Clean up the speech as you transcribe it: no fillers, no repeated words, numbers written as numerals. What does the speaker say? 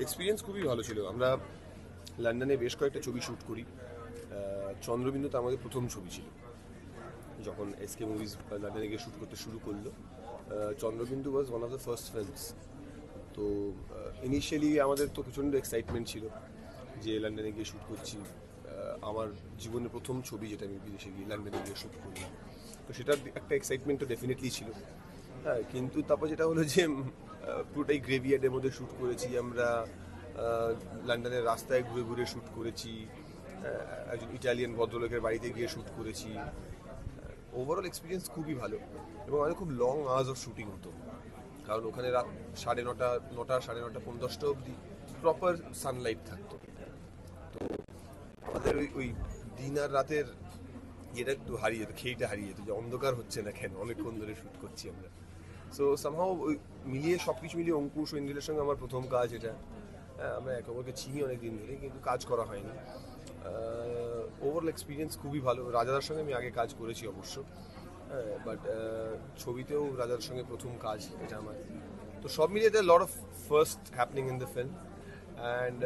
Experience খুবই ভালো ছিল। আমরা লন্ডনে বেশ কয়েকটা ছবি শ্যুট করি। চন্দ্রবিন্দু তো আমাদের প্রথম ছবি ছিল যখন এসকে মুভিজ লন্ডনে গিয়ে শ্যুট করতে শুরু করলো। Chandrabindu was one of the first films. তো ইনিশিয়ালি আমাদের তো প্রচণ্ড এক্সাইটমেন্ট ছিল যে লন্ডনে গিয়ে শ্যুট করছি। আমার জীবনের প্রথম ছবি যেটা আমি বিদেশে গিয়ে লন্ডনে গিয়ে শ্যুট করলাম, তো সেটার একটা এক্সাইটমেন্ট তো ডেফিনেটলি ছিল। হ্যাঁ, কিন্তু তারপর যেটা হলো যে পুরোটাই গ্রেভিয়ার্ডের মধ্যে শ্যুট করেছি আমরা। লন্ডনের রাস্তায় ঘুরে ঘুরে শ্যুট করেছি। একজন ইটালিয়ান ভদ্রলোকের বাড়িতে গিয়ে শ্যুট করেছি। ওভারঅল এক্সপিরিয়েন্স খুবই ভালো এবং আমাদের খুব লং আওয়ার্স অফ শুটিং হতো, কারণ ওখানে রাত 9:30 9:30 9:10 অবধি প্রপার সানলাইট থাকতো। আমাদের ওই দিন আর রাতের যেটা একটু হারিয়ে যেত, খেইটা হারিয়ে যেত যে অন্ধকার হচ্ছে না কেন, অনেকক্ষণ ধরে শ্যুট করছি আমরা। সো সামহাও ওই মিলিয়ে সব কিছু মিলিয়ে অঙ্কুশ ঐন্দ্রিলের সঙ্গে আমার প্রথম কাজ এটা। আমরা একে অপরকে চিনি অনেক দিন ধরে, কিন্তু কাজ করা হয়নি। ওভারঅল এক্সপিরিয়েন্স খুবই ভালো। রাজাদার সঙ্গে আমি আগে কাজ করেছি অবশ্য, বাট ছবিতেও রাজার সঙ্গে প্রথম কাজ এটা আমার। তো সব মিলিয়ে lot of first happening in the film, and